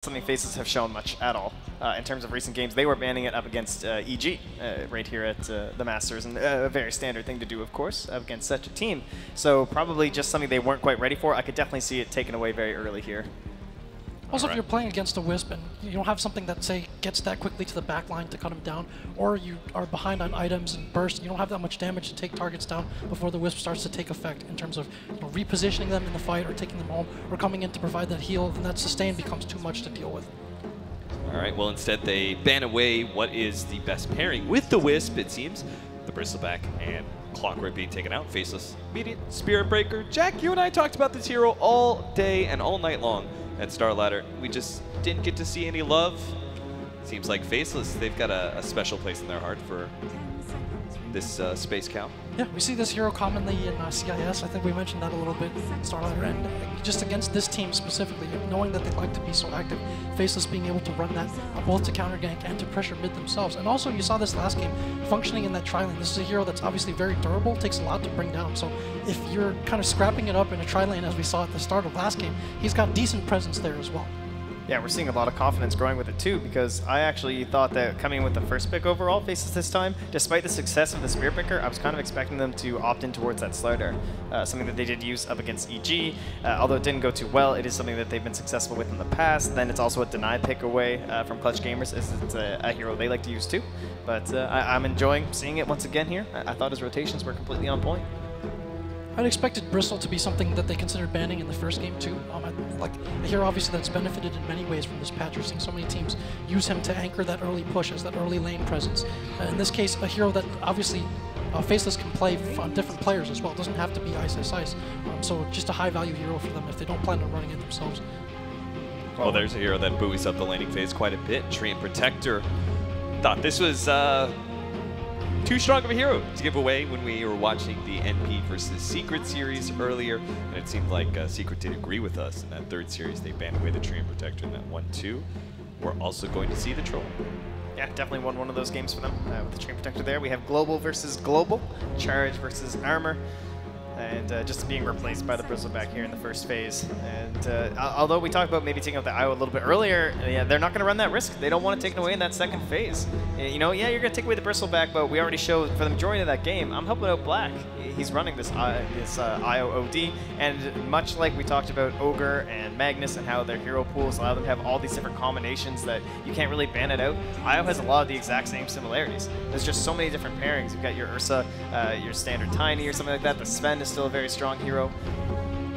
something Faceless have shown much at all in terms of recent games. They were banning it up against EG right here at the Masters, and a very standard thing to do, of course, up against such a team. So probably just something they weren't quite ready for. I could definitely see it taken away very early here. Also, if you're playing against a Wisp and you don't have something that, say, gets that quickly to the back line to cut him down, or you are behind on items and burst, you don't have that much damage to take targets down before the Wisp starts to take effect in terms of repositioning them in the fight or taking them home or coming in to provide that heal, then that sustain becomes too much to deal with. All right, well, instead they ban away what is the best pairing with the Wisp, it seems. The Bristleback and Clockwork being taken out. Faceless, immediate Spirit Breaker. Jack, you and I talked about this hero all day and all night long at Star Ladder. We just didn't get to see any love. Seems like Faceless, they've got a special place in their heart for this Space Cow. Yeah, we see this hero commonly in CIS. I think we mentioned that a little bit in Star Ladder. And just against this team specifically, knowing that they like to be so active, Faceless being able to run that both to counter gank and to pressure mid themselves. And also, you saw this last game functioning in that tri-lane. This is a hero that's obviously very durable, takes a lot to bring down. So if you're kind of scrapping it up in a tri-lane as we saw at the start of last game, he's got decent presence there as well. Yeah, we're seeing a lot of confidence growing with it too, because I actually thought that coming in with the first pick overall Faceless this time, despite the success of the Spirit Picker, I was kind of expecting them to opt in towards that Slider, something that they did use up against EG. Although it didn't go too well, it is something that they've been successful with in the past. Then it's also a denied pick away from Clutch Gamers, as it's a hero they like to use too. But I'm enjoying seeing it once again here. I thought his rotations were completely on point. I'd expected Bristle to be something that they considered banning in the first game too. Like a hero obviously that's benefited in many ways from this patch. We're seeing so many teams use him to anchor that early push as that early lane presence. In this case, a hero that obviously Faceless can play on different players as well. It doesn't have to be Ice Ice Ice. So just a high value hero for them if they don't plan on running it themselves. Well, there's a hero that buoys up the laning phase quite a bit. Treant Protector. Thought this was too strong of a hero to give away when we were watching the NP versus Secret series earlier, and it seemed like Secret did agree with us. In that third series, they banned away the Treant Protector in that 1-2. We're also going to see the Troll. Yeah, definitely won one of those games for them with the Treant Protector there. We have Global versus Global, Charge versus Armor, and just being replaced by the Bristleback here in the first phase. And although we talked about maybe taking out the IO a little bit earlier, yeah, they're not going to run that risk. They don't want to take it away in that second phase. You know, yeah, you're going to take away the Bristleback, but we already showed for the majority of that game, I'm helping out Black. He's running this IO OD, and much like we talked about Ogre and Magnus and how their hero pools allow them to have all these different combinations that you can't really ban it out, IO has a lot of the exact same similarities. There's just so many different pairings. You've got your Ursa, your standard Tiny or something like that. The Sven is still a very strong hero.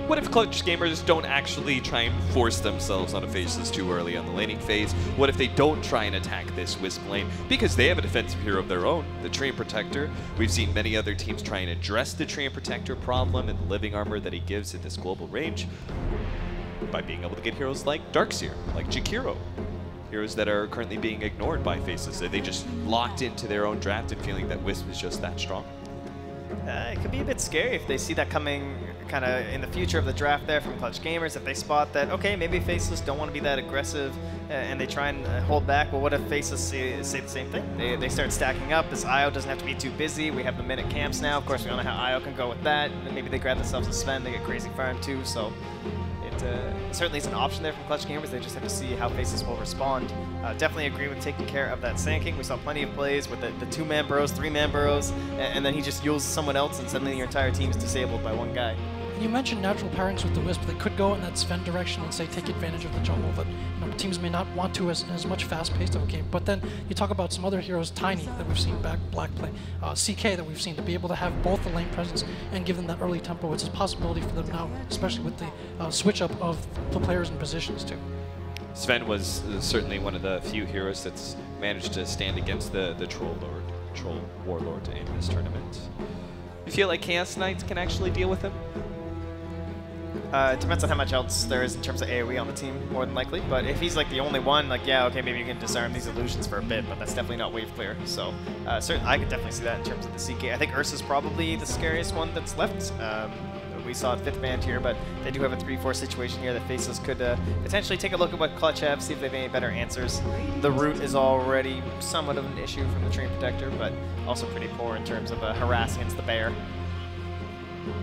What if Clutch Gamers don't actually try and force themselves on a Faceless too early on the laning phase? What if they don't try and attack this Wisp lane? Because they have a defensive hero of their own, the Treant Protector. We've seen many other teams try and address the Treant Protector problem and the living armor that he gives at this global range by being able to get heroes like Darkseer, like Jakiro. Heroes that are currently being ignored by Faceless. They just locked into their own draft and feeling that Wisp is just that strong. It could be a bit scary if they see that coming kind of in the future of the draft there from Clutch Gamers. If they spot that, okay, maybe Faceless don't want to be that aggressive and they try and hold back. Well, what if Faceless say the same thing? They start stacking up. This IO doesn't have to be too busy. We have the minute camps now. Of course, we don't know how IO can go with that. And then maybe they grab themselves a Sven. They get crazy farm too. So it certainly is an option there from Clutch Gamers. They just have to see how Faceless will respond. Definitely agree with taking care of that Sand King. We saw plenty of plays with the 2-man burrows, 3-man burrows, and then he just uses someone else and suddenly your entire team is disabled by one guy. You mentioned natural pairings with the Wisp. They could go in that Sven direction and say take advantage of the jungle that teams may not want to as much fast-paced of a game. But then you talk about some other heroes, Tiny, that we've seen Black play, CK that we've seen, to be able to have both the lane presence and give them that early tempo. It's a possibility for them now, especially with the switch-up of the players and positions too. Sven was certainly one of the few heroes that's managed to stand against the Troll Warlord in this tournament. You feel like Chaos Knights can actually deal with him? It depends on how much else there is in terms of AoE on the team, more than likely. But if he's like the only one, like, yeah, okay, maybe you can disarm these illusions for a bit, but that's definitely not wave clear. So certainly, I could definitely see that in terms of the CK. I think Ursa's probably the scariest one that's left. We saw it 5th band here, but they do have a 3-4 situation here that Faceless could potentially take a look at what Clutch have, see if they have any better answers. The root is already somewhat of an issue from the Treant Protector, but also pretty poor in terms of harass against the bear.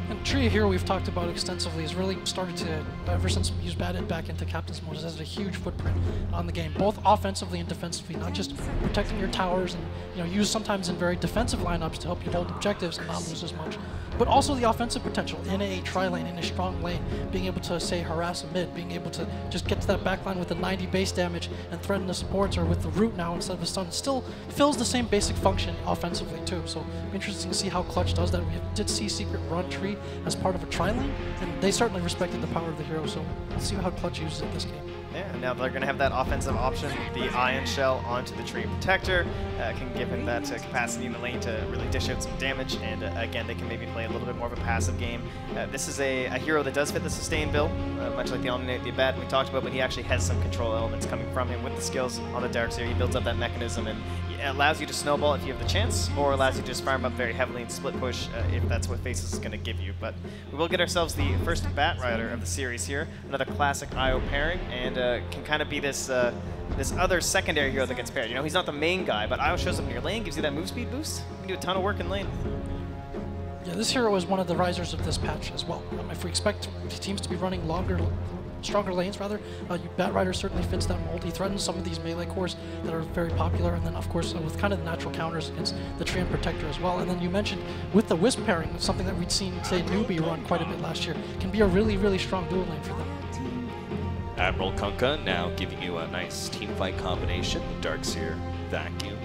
And Tree Hero we've talked about extensively has really started to, ever since he's batted back into Captain's Mode, has a huge footprint on the game, both offensively and defensively, not just protecting your towers and used sometimes in very defensive lineups to help you hold objectives and not lose as much, but also the offensive potential in a tri-lane, in a strong lane, being able to, say, harass a mid, being able to just get to that back line with a 90 base damage and threaten the supports, or with the root now instead of a stun. It still fills the same basic function offensively too, so interesting to see how Clutch does that. We did see Secret run Tree as part of a tri-lane, and they certainly respected the power of the hero, so we'll see how Clutch uses it this game. Yeah, now they're going to have that offensive option, the Ion Shell onto the Tree Protector, can give him that capacity in the lane to really dish out some damage, and again, they can maybe play a little bit more of a passive game. This is a hero that does fit the sustain bill, much like the Omninate, the Abat we talked about, but he actually has some control elements coming from him with the skills on the Darkseer. He builds up that mechanism, and it allows you to snowball if you have the chance, or allows you to just farm up very heavily and split push if that's what Faceless is going to give you. But we will get ourselves the first Bat Rider of the series here, another classic IO pairing, and can kind of be this this other secondary hero that gets paired. He's not the main guy, but IO shows up in your lane, gives you that move speed boost. You can do a ton of work in lane. Yeah, this hero is one of the risers of this patch as well. If we expect teams to be running stronger lanes rather, Bat Rider certainly fits that mold. He threatens some of these melee cores that are very popular, and then of course with kind of the natural counters against the Tree and Protector as well. And then you mentioned with the Wisp pairing, something that we'd seen, say, Newbie run quite a bit last year, can be a really, really strong dual lane for them. Admiral Kunkka now giving you a nice team fight combination. Darkseer Vacuum,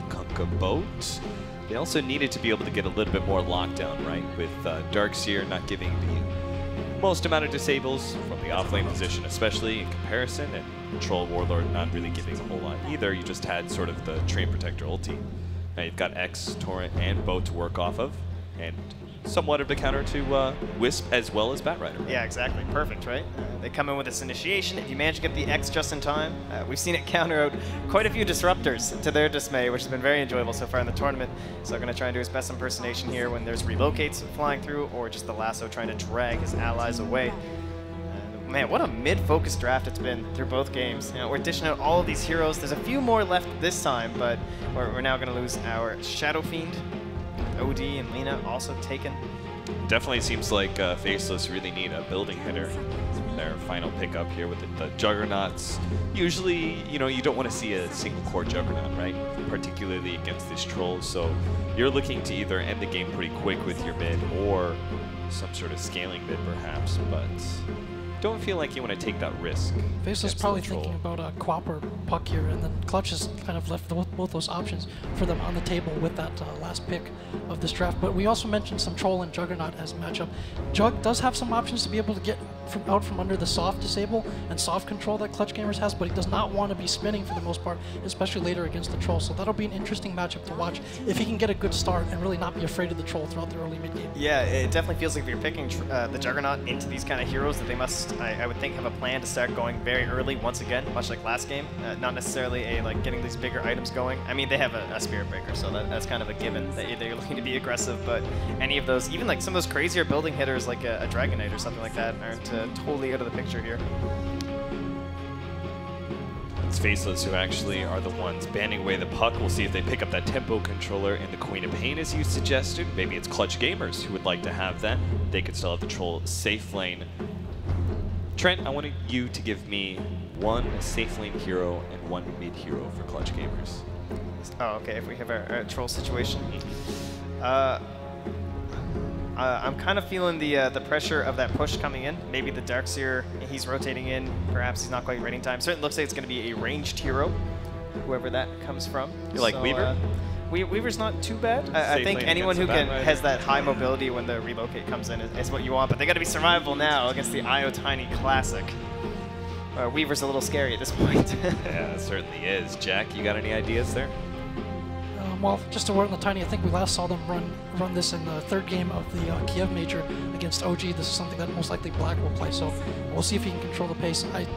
Kunkka Boat. They also needed to be able to get a little bit more lockdown, right? With Darkseer not giving the most amount of disables from the offlane position, especially in comparison, and Troll Warlord not really giving a whole lot either. You just had sort of the Train Protector ulti. Now you've got X, Torrent, and Boat to work off of, and somewhat of a counter to Wisp as well as Bat Rider. Yeah, exactly. Perfect, right? They come in with this initiation. If you manage to get the X just in time, we've seen it counter out quite a few disruptors to their dismay, which has been very enjoyable so far in the tournament. So I'm going to try and do his best impersonation here when there's relocates flying through, or just the lasso trying to drag his allies away. Man, what a mid-focused draft it's been through both games. We're dishing out all of these heroes. There's a few more left this time, but we're now going to lose our Shadow Fiend. OD and Lena also taken. Definitely seems like Faceless really need a building hitter. Their final pickup here with the Juggernauts. Usually, you don't want to see a single core Juggernaut, right? Particularly against these trolls. So you're looking to either end the game pretty quick with your mid, or some sort of scaling mid perhaps, but don't feel like you want to take that risk. Faceless probably thinking about a Quap or Puck here, and then Clutch has kind of left both those options for them on the table with that last pick of this draft. But we also mentioned some Troll and Juggernaut as a matchup. Jug does have some options to be able to get out from under the soft disable and soft control that Clutch Gamers has, but he does not want to be spinning for the most part, especially later against the Troll. So that'll be an interesting matchup to watch if he can get a good start and really not be afraid of the Troll throughout the early mid-game. Yeah, it definitely feels like if you're picking the Juggernaut into these kind of heroes, that they must, I would think, have a plan to start going very early once again, much like last game. Not necessarily getting these bigger items going. I mean, they have a Spirit Breaker, so that's kind of a given that they're looking to be aggressive, but any of those, even like some of those crazier building hitters like a Dragon Knight or something like that, aren't totally out of the picture here. It's Faceless who actually are the ones banding away the puck. We'll see if they pick up that tempo controller and the Queen of Pain as you suggested. Maybe it's Clutch Gamers who would like to have that. They could still have the Troll safe lane. Trent, I wanted you to give me one safe lane hero and one mid hero for Clutch Gamers. Oh, okay, if we have our Troll situation. I'm kind of feeling the pressure of that push coming in. Maybe the Darkseer, he's rotating in. Perhaps he's not quite rating time. Certainly looks like it's going to be a ranged hero, whoever that comes from. You like Weaver? Weaver's not too bad. I think anyone who has that high mobility when the relocate comes in is what you want, but they got to be survivable now against the IO Tiny Classic. Weaver's a little scary at this point. Yeah, it certainly is. Jack, you got any ideas there? Well, just to word on the Tiny, I think we last saw them run this in the third game of the Kiev Major against OG. This is something that most likely Black will play, so we'll see if he can control the pace. I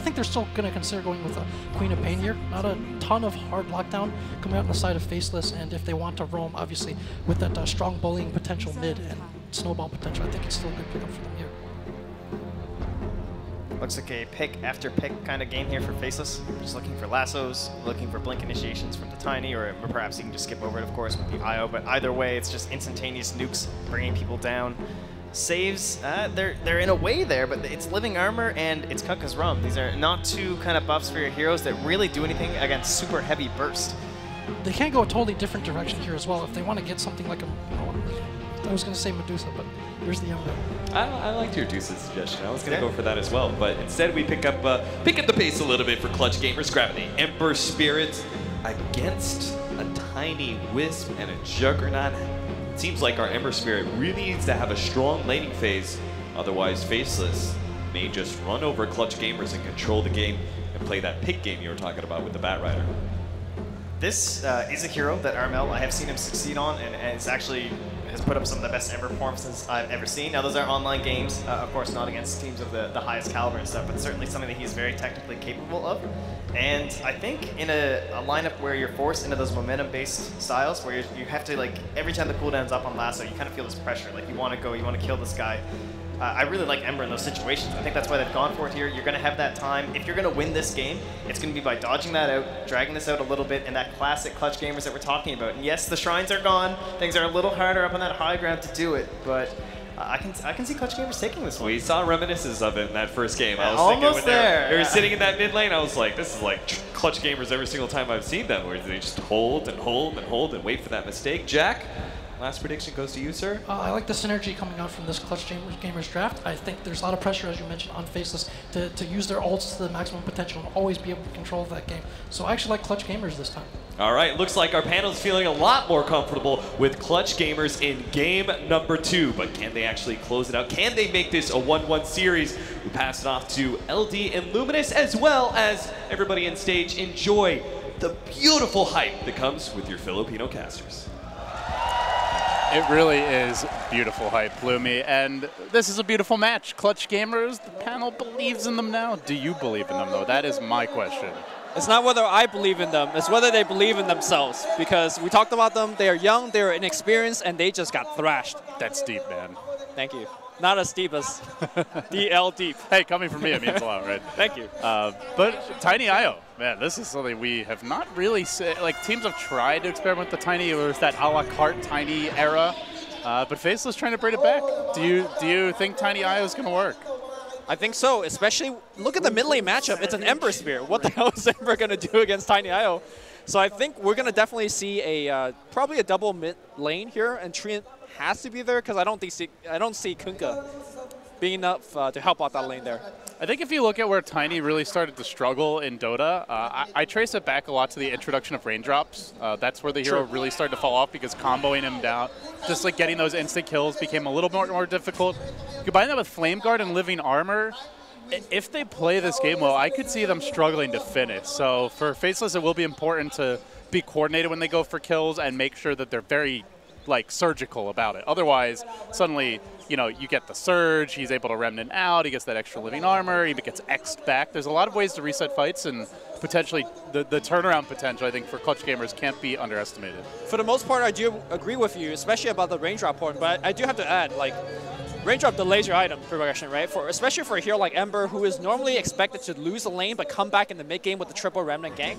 think they're still going to consider going with a Queen of Pain here. Not a ton of hard lockdown coming out on the side of Faceless, and if they want to roam, obviously, with that strong bullying potential mid and snowball potential, I think it's still a good pickup for them here. Looks like a pick after pick kind of game here for Faceless. Just looking for lassos, looking for blink initiations from the Tiny, or perhaps you can just skip over it, of course, with the IO. But either way, it's just instantaneous nukes, bringing people down. Saves, they're in a way there, but it's living armor and it's Kunkka's Rum. These are not two kind of buffs for your heroes that really do anything against super heavy burst. They can go a totally different direction here as well if they want to get something like a... I was going to say Medusa, but here's the Ember. I liked your Deuce's suggestion. I was going to go for that as well, but instead we pick up the pace a little bit for Clutch Gamers, grabbing the Ember Spirit against a Tiny Wisp and a Juggernaut. It seems like our Ember Spirit really needs to have a strong laning phase, otherwise Faceless may just run over Clutch Gamers and control the game and play that pick game you were talking about with the Bat Rider. This is a hero that Armel, I have seen him succeed on, and it's actually has put up some of the best Ember performances I've ever seen. Now, those are online games, of course, not against teams of the highest caliber and stuff, but certainly something that he's very technically capable of. And I think in a lineup where you're forced into those momentum-based styles, where you have to, like, every time the cooldown's up on Lasso, you kind of feel this pressure. Like, you want to go, you want to kill this guy. I really like Ember in those situations. I think that's why they've gone for it here. You're going to have that time. If you're going to win this game, it's going to be by dodging that out, dragging this out a little bit, and that classic Clutch Gamers that we're talking about. And yes, the shrines are gone. Things are a little harder up on that high ground to do it, but I can see Clutch Gamers taking this one. We saw reminiscences of it in that first game. Yeah, I was almost thinking when there. they were sitting in that mid lane, I was like, this is like Clutch Gamers every single time I've seen them, where they just hold and hold and hold and wait for that mistake. Jack? Last prediction goes to you, sir. I like the synergy coming out from this Clutch Gamers draft. I think there's a lot of pressure, as you mentioned, on Faceless to use their ults to the maximum potential and always be able to control that game. So I actually like Clutch Gamers this time. All right, looks like our panel's feeling a lot more comfortable with Clutch Gamers in game number 2, but can they actually close it out? Can they make this a 1-1 series? We pass it off to LD and Luminous, as well as everybody on stage. Enjoy the beautiful hype that comes with your Filipino casters. It really is beautiful hype, Bloomy, and this is a beautiful match. Clutch Gamers, the panel believes in them now. Do you believe in them, though? That is my question. It's not whether I believe in them, it's whether they believe in themselves. Because we talked about them, they are young, they are inexperienced, and they just got thrashed. That's deep, man. Thank you. Not as deep as DL deep. Hey, coming from me, it means a lot, right? Thank you. But Tiny IO, man, this is something we have not really like, teams have tried to experiment with the Tiny. It was that a la carte Tiny era, but Faceless trying to bring it back. Do you think Tiny IO is going to work? I think so, especially look at the mid lane matchup. It's an Ember Spear. What the hell is Ember going to do against Tiny IO? So I think we're going to definitely see a probably a double mid lane here, and Treant has to be there because I don't see Kunkka being enough to help out that lane there. I think if you look at where Tiny really started to struggle in Dota, I trace it back a lot to the introduction of raindrops. That's where the hero really started to fall off because comboing him down, just like getting those instant kills became a little more difficult. Combine that with Flame Guard and Living Armor, if they play this game well, I could see them struggling to finish. So for Faceless, it will be important to be coordinated when they go for kills and make sure that they're very surgical about it. Otherwise, suddenly, you know, you get the surge, he's able to remnant out, he gets that extra living armor, he gets X'd back. There's a lot of ways to reset fights, and potentially the turnaround potential, I think, for Clutch Gamers can't be underestimated. For the most part, I do agree with you, especially about the raindrop point, but I do have to add, like, raindrop delays your item progression, right? Especially for a hero like Ember, who is normally expected to lose the lane but come back in the mid game with the triple remnant gank.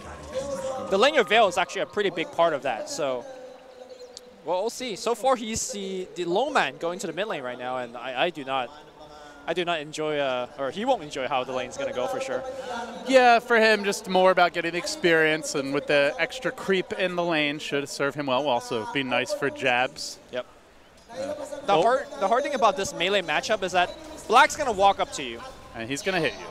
The Linear Veil is actually a pretty big part of that, so well, we'll see. So far, he's the low man going to the mid lane right now, and I do not enjoy, or he won't enjoy how the lane's going to go for sure. Yeah, for him, just more about getting experience, and with the extra creep in the lane should serve him well. Will also be nice for jabs. Yep. The hard thing about this melee matchup is that Black's going to walk up to you. And he's going to hit you.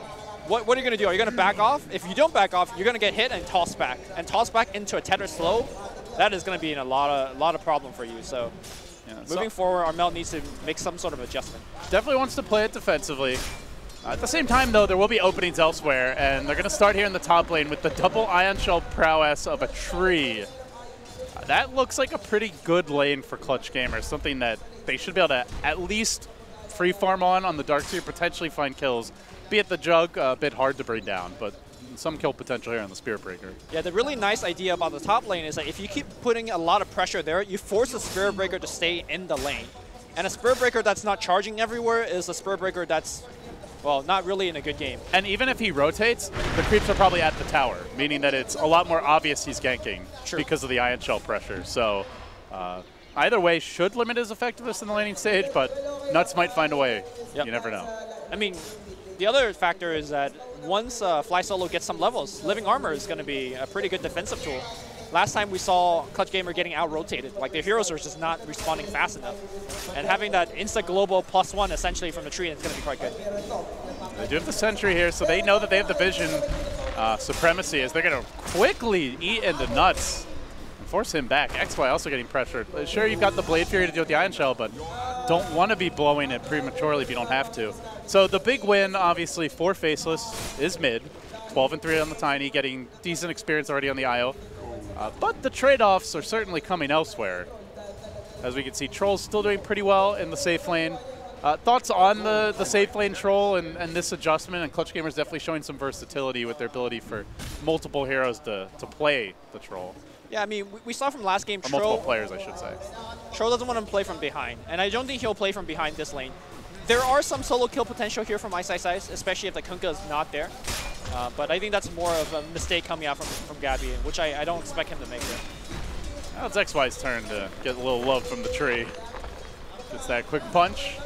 What are you going to do? Are you going to back off? If you don't back off, you're going to get hit and toss back. And toss back into a tether slow, that is going to be in a lot of problem for you. So yeah, moving forward, Armel needs to make some sort of adjustment. Definitely wants to play it defensively. At the same time, though, there will be openings elsewhere, and they're going to start here in the top lane with the double Ion Shell prowess of a tree. That looks like a pretty good lane for Clutch Gamers, something that they should be able to at least free farm on the Darkseer, potentially find kills. Be it the Jug, a bit hard to bring down, but some kill potential here on the Spirit Breaker. Yeah, the really nice idea about the top lane is that if you keep putting a lot of pressure there, you force the Spirit Breaker to stay in the lane. And a Spirit Breaker that's not charging everywhere is a Spirit Breaker that's well, not really in a good game. And even if he rotates, the creeps are probably at the tower, meaning that it's a lot more obvious he's ganking because of the Ion Shell pressure. So either way should limit his effectiveness in the laning stage, but Nuts might find a way. Yep. You never know. I mean, the other factor is that once Fly Solo gets some levels, Living Armor is going to be a pretty good defensive tool. Last time we saw Clutch Gamer getting out-rotated. Like, their heroes are just not responding fast enough. And having that insta-global +1 essentially from the tree is going to be quite good. They do have the Sentry here, so they know that they have the vision supremacy as they're going to quickly eat into Nuts and force him back. XY also getting pressured. Sure, you've got the Blade Fury to deal with the Ion Shell, but don't want to be blowing it prematurely if you don't have to. So the big win, obviously, for Faceless is mid. 12-3 on the Tiny, getting decent experience already on the IO. But the trade-offs are certainly coming elsewhere. As we can see, Troll's still doing pretty well in the safe lane. Thoughts on the safe lane Troll and this adjustment? And Clutch Gamer's definitely showing some versatility with their ability for multiple heroes to play the Troll. Yeah, I mean, we saw from last game, Troll... multiple players, I should say. Troll doesn't want to play from behind, and I don't think he'll play from behind this lane. There are some solo kill potential here from Ice, especially if the Kunkka is not there. But I think that's more of a mistake coming out from Gabby, which I don't expect him to make there. Now it's XY's turn to get a little love from the tree. Gets that quick punch.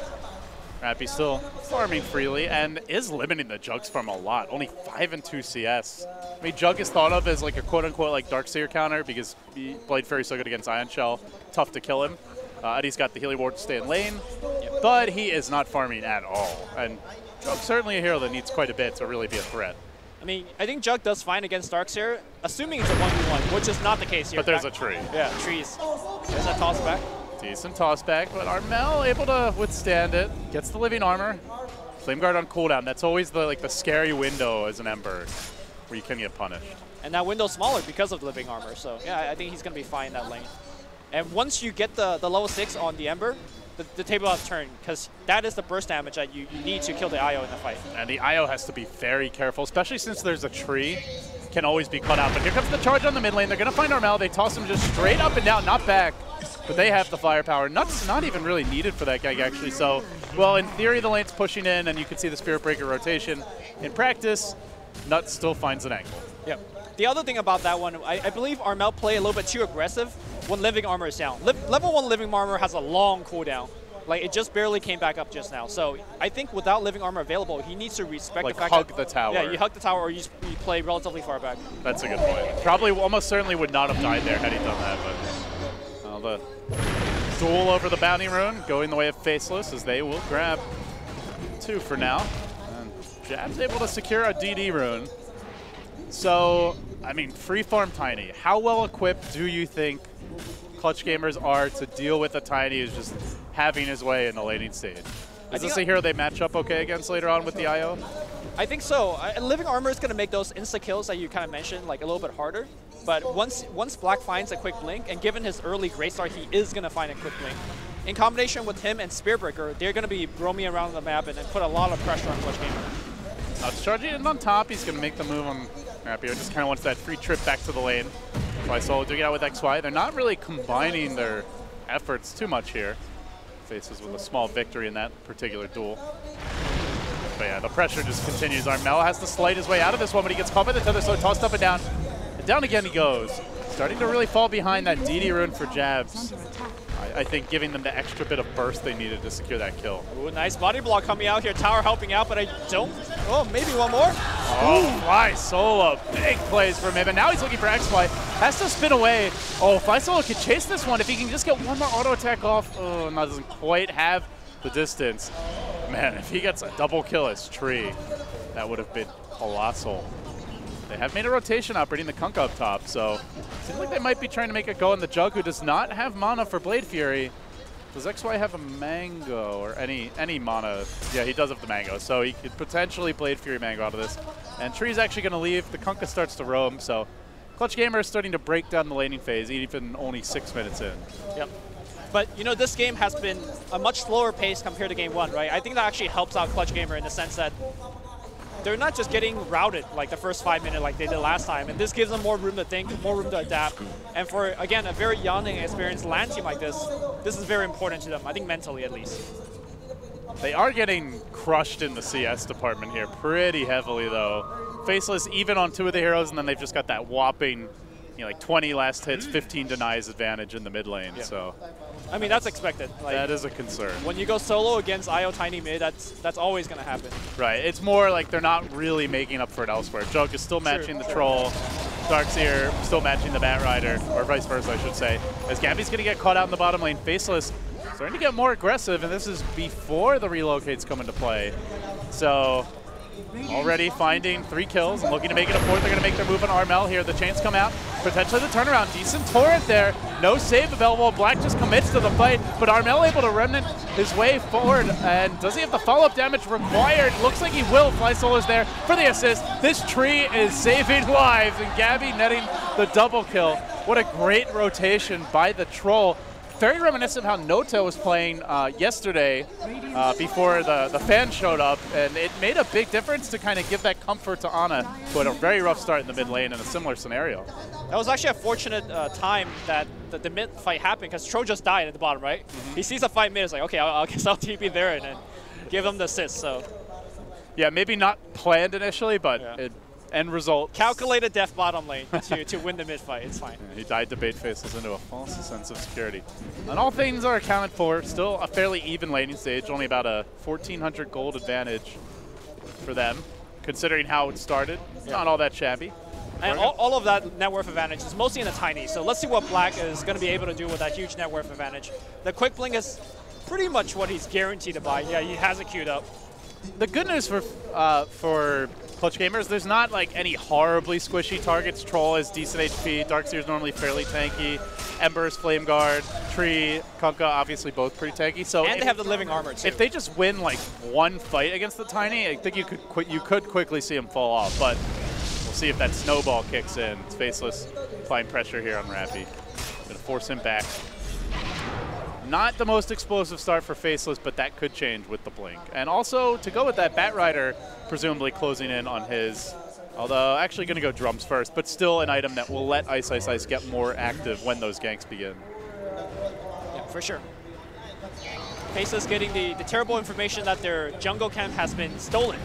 Rappy still farming freely and is limiting the Jug's farm a lot. Only 5 and 2 CS. I mean, Jug is thought of as like a quote-unquote like Darkseer counter because Blade Fury's so good against Ion Shell. Tough to kill him. And he's got the Healing Ward to stay in lane. Yep. But he is not farming at all. And Jug's certainly a hero that needs quite a bit to really be a threat. I mean, I think Jug does fine against Darkseer, assuming it's a 1v1, which is not the case here. But there's a tree. Yeah, trees. There's a toss back. Decent toss back, but Armel able to withstand it. Gets the Living Armor. Flame Guard on cooldown. That's always the scary window as an Ember where you can get punished. And that window's smaller because of the Living Armor, so yeah, I think he's going to be fine in that lane. And once you get the level 6 on the Ember, the table has turned, because that is the burst damage that you need to kill the IO in the fight. And the IO has to be very careful, especially since there's a tree. Can always be cut out. But here comes the charge on the mid lane. They're going to find Armel. They toss him just straight up and down, not back. But they have the firepower. Nuts not even really needed for that gag, actually. So, well, in theory, the lane's pushing in, and you can see the Spirit Breaker rotation. In practice, Nuts still finds an angle. Yep. The other thing about that one, I believe Armel played a little bit too aggressive when Living Armor is down. Level 1 Living Armor has a long cooldown. Like, it just barely came back up just now. So I think without Living Armor available, he needs to respect the fact hug that... the tower. Yeah, you hug the tower or you play relatively far back. That's a good point. Probably almost certainly would not have died there had he done that, but the duel over the Bounty Rune going the way of Faceless as they will grab 2 for now. And Jab's able to secure a DD Rune. So, I mean, free farm Tiny. How well equipped do you think Clutch Gamers are to deal with a Tiny who's just having his way in the laning stage? Is this a hero they match up okay against later on with the IO? I think so. Living Armor is going to make those insta-kills that you kind of mentioned like a little bit harder. But once Black finds a quick blink, and given his early Great Start, he is going to find a quick blink. In combination with him and Spirit Breaker, they're going to be roaming around the map and put a lot of pressure on Clutch Gamer. Nuts charging in on top. He's going to make the move on Rappio. Just kind of wants that free trip back to the lane. Fly Solo doing it out with XY. They're not really combining their efforts too much here. Faces with a small victory in that particular duel. But yeah, the pressure just continues. Armel has to slide his way out of this one, but he gets caught by the tether, so tossed up and down. And down again he goes. Starting to really fall behind that DD Rune for Jabs. I think giving them the extra bit of burst they needed to secure that kill. Ooh, nice body block coming out here. Tower helping out, but I don't... Oh, maybe one more? Oh, Fly Solo. Big plays from him. And now he's looking for XY. Has to spin away. Oh, Fly Solo can chase this one if he can just get one more auto attack off. Oh, no, doesn't quite have the distance. Man, if he gets a double kill as Tree, that would have been colossal. They have made a rotation operating the Kunkka up top, so it seems like they might be trying to make a go on the Jug, who does not have mana for Blade Fury. Does XY have a Mango or any mana? Yeah, he does have the Mango, so he could potentially Blade Fury Mango out of this. And Tree's actually going to leave. The Kunkka starts to roam, so Clutch Gamer is starting to break down the laning phase, even only 6 minutes in. Yep. But, you know, this game has been a much slower pace compared to game 1, right? I think that actually helps out Clutch Gamer in the sense that they're not just getting routed like the first 5 minutes like they did last time, and this gives them more room to think, more room to adapt. And for, again, a very young and experienced LAN team like this is very important to them, I think mentally at least. They are getting crushed in the CS department here pretty heavily, though. Faceless even on 2 of the heroes, and then they've just got that whopping, you know, like 20 last hits, 15 denies advantage in the mid lane. Yeah. So I mean, that's expected. Like, that is a concern. when you go solo against IO Tiny mid, that's always going to happen. Right. It's more like they're not really making up for it elsewhere. Jug is still matching the Troll. Darkseer still matching the Batrider, or vice versa, I should say. As Gabby's going to get caught out in the bottom lane, Faceless starting to get more aggressive, and this is before the relocates come into play. So already finding 3 kills and looking to make it a 4th. They're going to make their move on Armel here. The chains come out. Potentially the turnaround. Decent torrent there. No save available. Black just commits to the fight, but Armel able to remnant his way forward. And does he have the follow-up damage required? Looks like he will. Fly Solo's there for the assist. This tree is saving lives, and Gabby netting the double kill. What a great rotation by the Troll. Very reminiscent of how Nota was playing yesterday before the fans showed up, and it made a big difference to kind of give that comfort to Ana, who had a very rough start in the mid lane in a similar scenario. That was actually a fortunate time that the mid fight happened, because Tro just died at the bottom, right? He sees a fight mid, it's like, okay, I guess I'll TP there and then give him the assist. So yeah, maybe not planned initially, but it end result. Calculated death bottom lane to win the mid fight. It's fine. Yeah, he died to bait Faceless into a false sense of security. And all things are accounted for. Still a fairly even laning stage, only about a 1,400 gold advantage for them, considering how it started. Not all that shabby. And all of that net worth advantage is mostly in the tiny. So let's see what Black is going to be able to do with that huge net worth advantage. The quick blink is pretty much what he's guaranteed to buy. Yeah, he has it queued up. The good news for Clutch Gamers, there's not like any horribly squishy targets. Troll is decent HP, Darkseer is normally fairly tanky, Ember's Flame Guard, Tree, Kunkka obviously both pretty tanky. So and they have the living armor too. If they just win like one fight against the Tiny, I think you could quickly see him fall off. But we'll see if that snowball kicks in. It's Faceless applying pressure here on Rappy. Gonna force him back. Not the most explosive start for Faceless, but that could change with the blink. And also, to go with that, Batrider presumably closing in on his, although actually going to go drums first, but still an item that will let Ice Ice Ice get more active when those ganks begin. Yeah, for sure. Faceless getting the terrible information that their jungle camp has been stolen.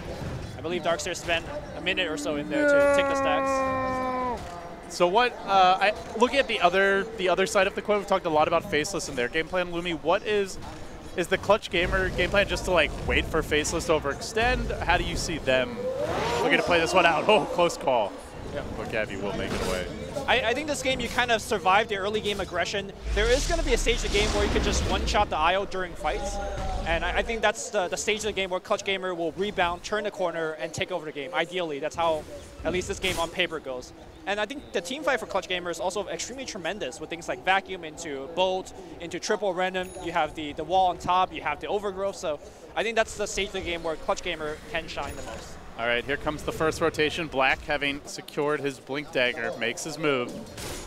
I believe Darkseer spent a minute or so in there to take the stacks. So what, looking at the other side of the coin, we've talked a lot about Faceless and their game plan. Lumi, what is the Clutch Gamer game plan, just to like wait for Faceless to overextend? How do you see them looking to play this one out? Oh, close call. Yeah. But Gabby will make it away. I think this game you kind of survive the early game aggression. There is going to be a stage of the game where you can just one-shot the IO during fights. And I think that's the stage of the game where Clutch Gamer will rebound, turn the corner, and take over the game. Ideally, that's how at least this game on paper goes. And I think the team fight for Clutch Gamer is also extremely tremendous with things like Vacuum into Bolt, into Triple Random. You have the wall on top, you have the Overgrowth. So I think that's the stage of the game where Clutch Gamer can shine the most. All right, here comes the first rotation. Black, having secured his Blink Dagger, makes his move.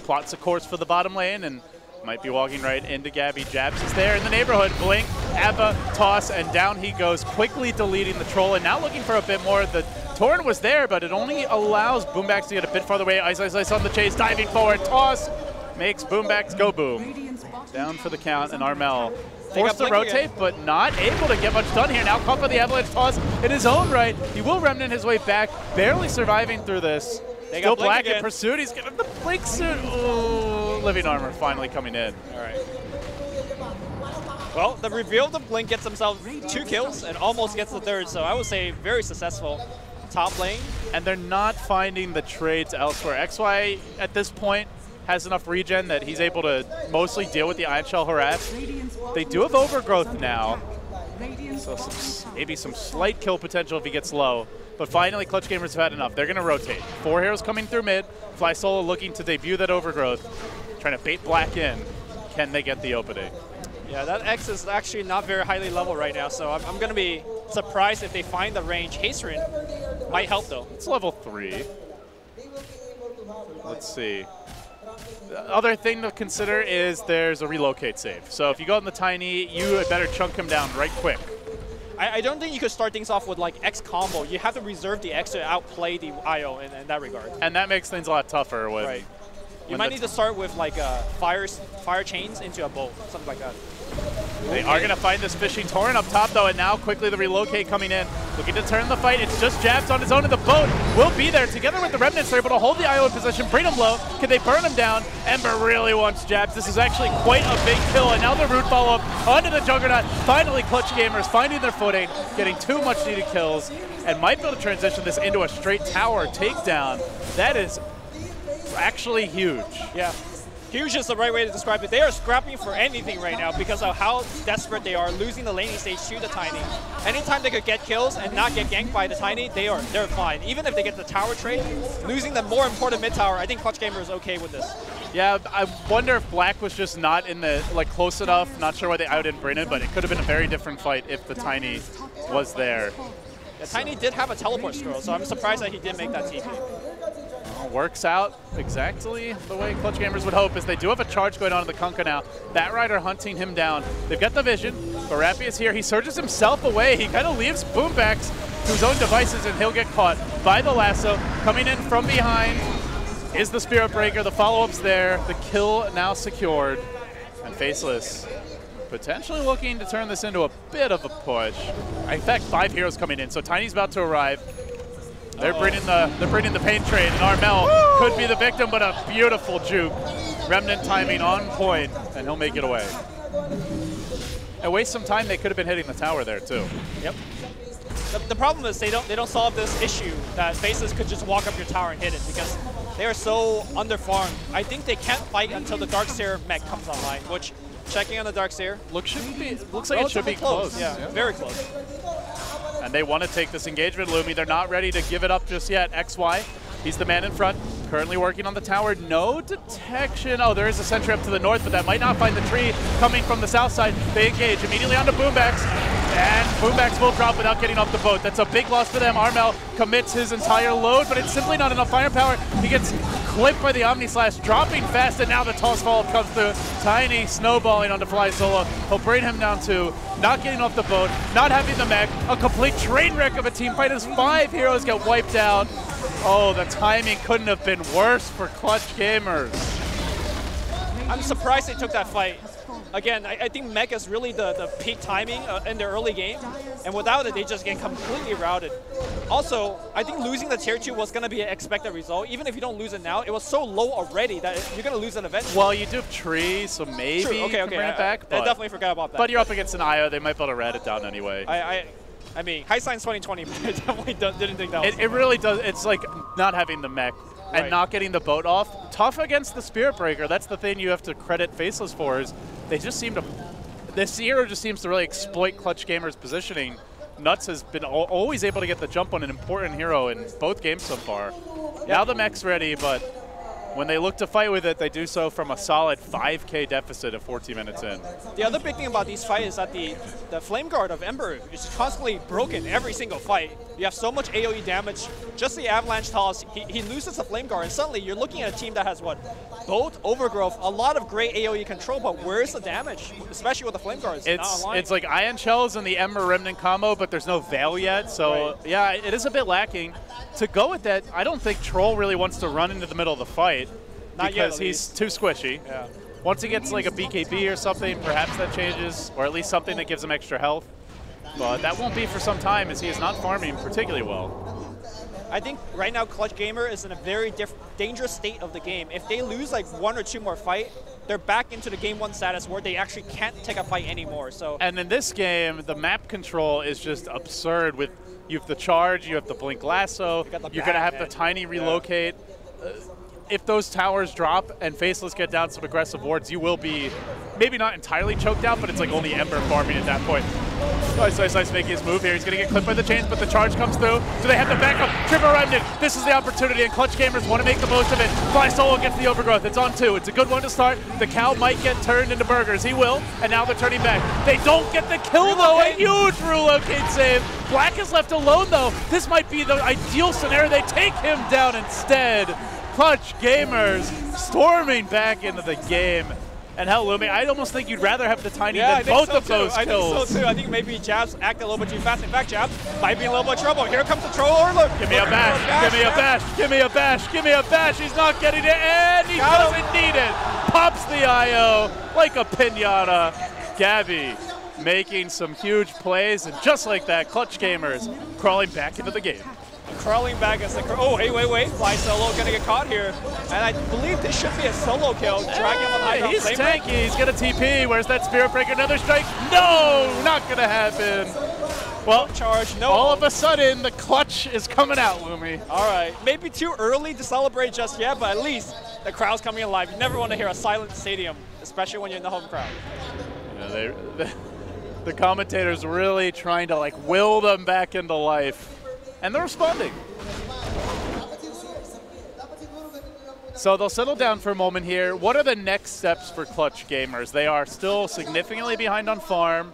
Plots a course for the bottom lane and might be walking right into Gabby. Jabs is there in the neighborhood. Blink, Ava, toss, and down he goes, quickly deleting the Troll and now looking for a bit more. The Torrent was there, but it only allows Boombacks to get a bit farther away. Ice Ice Ice on the chase, diving forward. Toss makes Boombacks go boom. Down for the count, and Armel forced to rotate, but not able to get much done here. Now caught by the Avalanche toss in his own right. He will remnant his way back, barely surviving through this. Still Black in pursuit. He's getting the Blink suit. Ooh, living armor finally coming in. All right. Well, the reveal of the Blink gets himself 2 kills and almost gets the 3rd, so I would say very successful top lane. And they're not finding the trades elsewhere. XY at this point has enough regen that he's able to mostly deal with the Ion Shell harass. They do have Overgrowth now, so maybe some slight kill potential if he gets low. But finally, Clutch Gamers have had enough. They're going to rotate. 4 heroes coming through mid. Fly Solo looking to debut that Overgrowth, trying to bait Black in. Can they get the opening? Yeah, that X is actually not very highly level right now, so I'm going to be surprised if they find the range. Haste Rin might help, though. It's level 3. Let's see. The other thing to consider is there's a relocate save. So if you go in the Tiny, you better chunk him down right quick. I don't think you could start things off with like X combo. You have to reserve the X to outplay the IO in that regard. And that makes things a lot tougher. When, You might need to start with like fire chains into a bolt, something like that. They are going to find this fishing torrent up top, though, and now quickly the relocate coming in. Looking to turn the fight. It's just Jabs on his own, and the boat will be there. Together with the Remnants, they're able to hold the IO in position, bring him low. Can they burn him down? Ember really wants Jabs. This is actually quite a big kill, and now the root follow-up onto the Juggernaut. Finally, Clutch Gamers finding their footing, getting 2 much-needed kills, and might be able to transition this into a straight tower takedown. That is actually huge. Yeah. Huge is the right way to describe it. They are scrapping for anything right now because of how desperate they are, losing the laning stage to the Tiny. Anytime they could get kills and not get ganked by the Tiny, they're fine. Even if they get the tower trade, losing the more important mid tower, I think Clutch Gamer is okay with this. Yeah, I wonder if Black was just not in the close enough. Not sure why they didn't bring it, but it could have been a very different fight if the Tiny was there. The Tiny did have a teleport scroll, so I'm surprised that he did make that TP. Works out exactly the way Clutch Gamers would hope, as they do have a charge going on in the Kunkka now. Batrider hunting him down. They've got the vision. Barappy is here. He surges himself away. He kind of leaves Boombacks to his own devices, and he'll get caught by the lasso. Coming in from behind is the Spirit Breaker. The follow-up's there. The kill now secured. And Faceless potentially looking to turn this into a bit of a push. In fact, 5 heroes coming in, so Tiny's about to arrive. They're bringing the pain trade, and Armel could be the victim, but a beautiful juke. Remnant timing on point, and he'll make it away. And waste some time. They could have been hitting the tower there too. Yep. The problem is they don't solve this issue that Faceless could just walk up your tower and hit it because they are so underfarmed. I think they can't fight until the Darkseer mech comes online. Which, checking on the Darkseer, looks like it should be close. Yeah, very close. And they want to take this engagement, Lumi. They're not ready to give it up just yet. XY, he's the man in front, currently working on the tower. No detection. Oh, there is a sentry up to the north, but that might not find the tree coming from the south side. They engage immediately onto Boombacks, and Boombacks will drop without getting off the boat. That's a big loss for them. Armel commits his entire load, but it's simply not enough firepower. He gets clipped by the Omni Slash, dropping fast, and now the toss fall comes through. Tiny snowballing onto Fly Solo. He'll bring him down too. Not getting off the boat, not having the mech, a complete train wreck of a team fight as 5 heroes get wiped out. Oh, the timing couldn't have been worse for Clutch Gamers. I'm surprised they took that fight. Again, I think mech is really the peak timing in the early game, and without it, they just get completely routed. Also, I think losing the tier 2 was going to be an expected result. Even if you don't lose it now, it was so low already that you're going to lose it eventually. Well, you do have tree, so maybe you can bring it back. I definitely forgot about that. But you're up against an IO. They might be able to rat it down anyway. I mean, High Science 2020, but I definitely didn't think that was it really does. It's like not having the mech and not getting the boat off. Tough against the Spirit Breaker. That's the thing you have to credit Faceless for, is they just seem to, this hero just seems to really exploit Clutch Gamers' positioning. Nuts has been always able to get the jump on an important hero in both games so far. Yep. Now the mech's ready, but when they look to fight with it, they do so from a solid 5K deficit of 14 minutes in. The other big thing about these fights is that the Flame Guard of Ember is constantly broken every single fight. You have so much AoE damage. Just the Avalanche toss, he loses the Flame Guard, and suddenly you're looking at a team that has what? Both Overgrowth, a lot of great AoE control, but where's the damage? Especially with the Flame Guards not online. It's like Ion Shells and the Ember Remnant combo, but there's no Veil yet, so yeah, it is a bit lacking. To go with that, I don't think Troll really wants to run into the middle of the fight. Not because yet, he's too squishy. Yeah. Once he gets like a BKB or something, perhaps that changes, or at least something that gives him extra health. But that won't be for some time, as he is not farming particularly well. I think right now Clutch Gamer is in a very dangerous state of the game. If they lose like 1 or 2 more fights, they're back into the game 1 status where they actually can't take a fight anymore. So. And in this game, the map control is just absurd. With you have the charge, you have the blink lasso, you're going to have the tiny relocate. If those towers drop and Faceless get down some aggressive wards, you will be maybe not entirely choked out, but it's like only Ember farming at that point. Nice making his move here. He's going to get clipped by the chains, but the charge comes through. Do they have the backup? Triple Remnant. This is the opportunity, and Clutch Gamers want to make the most of it. Fly Solo gets the Overgrowth. It's on 2. It's a good one to start. The cow might get turned into burgers. He will, and now they're turning back. They don't get the kill, though. A huge relocate save. Black is left alone, though. This might be the ideal scenario. They take him down instead. Clutch Gamers storming back into the game. And hell, Lumi, I almost think you'd rather have the Tiny than both of those kills. I think so too. I think maybe Jabs act a little bit too fast. In fact, Jabs might be in a little bit of trouble. Here comes the Troll Overlord. Give me a bash, give me a bash, give me a bash, give me a bash. He's not getting it, and he doesn't need it. Pops the IO like a pinata. Gabby making some huge plays, and just like that, Clutch Gamers crawling back into the game. Crawling back as oh, hey, wait. Fly Solo gonna get caught here. And I believe this should be a solo kill. Drag him on high ground. He's tanky. He's gonna TP. Where's that Spirit Breaker? Another strike? No, not gonna happen. Well, charge. No. All of a sudden, the clutch is coming out, Lumi. All right, maybe too early to celebrate just yet, but at least the crowd's coming alive. You never want to hear a silent stadium, especially when you're in the home crowd. Yeah, the commentators really trying to like will them back into life. And they're responding. So they'll settle down for a moment here. What are the next steps for Clutch Gamers? They are still significantly behind on farm.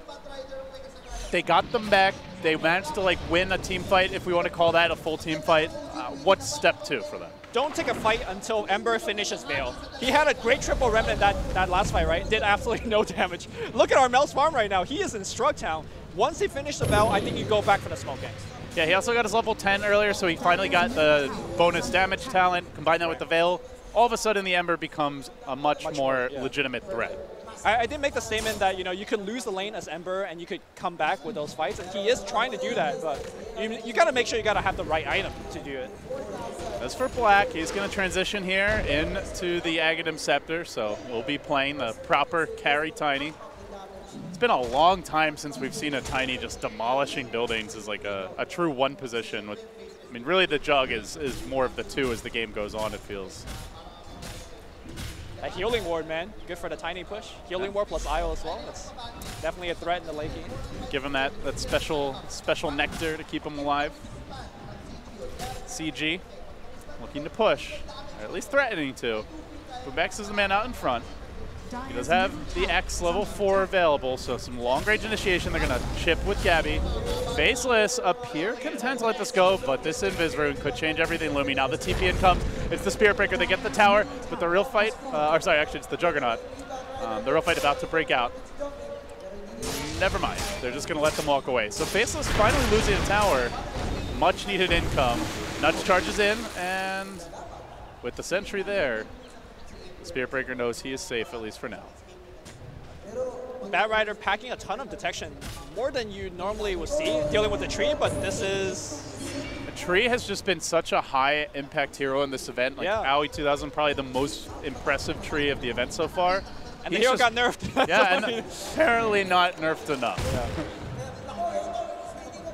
They got them back. They managed to like win a team fight, if we want to call that a full team fight. What's step 2 for them? Don't take a fight until Ember finishes Veil. He had a great triple remnant that last fight, right? Did absolutely no damage. Look at Armel's farm right now. He is in Strugtown. Once he finished the Veil, I think you go back for the smoke gangs. Yeah, he also got his level 10 earlier, so he finally got the bonus damage talent. Combine that with the Veil, all of a sudden the Ember becomes a much more legitimate threat. I did make the statement that you could lose the lane as Ember and you could come back with those fights, and he is trying to do that, but you got to make sure you got to have the right item to do it. As for Black, he's going to transition here into the Aghanim Scepter, so we'll be playing the proper carry Tiny. It's been a long time since we've seen a Tiny just demolishing buildings as like a true one position. With, I mean, really the Jug is more of the 2 as the game goes on, it feels. A healing ward, man. Good for the Tiny push. Healing ward plus IO as well. That's definitely a threat in the late game. Give him that special nectar to keep him alive. CG looking to push, or at least threatening to. Bubex is the man out in front. He does have the X level 4 available, so some long-range initiation. They're going to chip with Gabby. Faceless up here, content to let this go, but this Invis Rune could change everything, Lumi. Now the TP in comes. It's the Spirit Breaker. They get the tower, but the real fight, or sorry, actually it's the Juggernaut. The real fight about to break out. Never mind. They're just going to let them walk away. So Faceless finally losing a tower. Much needed income. Nuts charges in, and with the sentry there, Spirit Breaker knows he is safe, at least for now. Bat Rider packing a ton of detection, more than you normally would see dealing with the tree, but this is... The tree has just been such a high impact hero in this event. Like Aoi 2000, probably the most impressive tree of the event so far. And the hero got nerfed. Yeah, and apparently not nerfed enough. Yeah.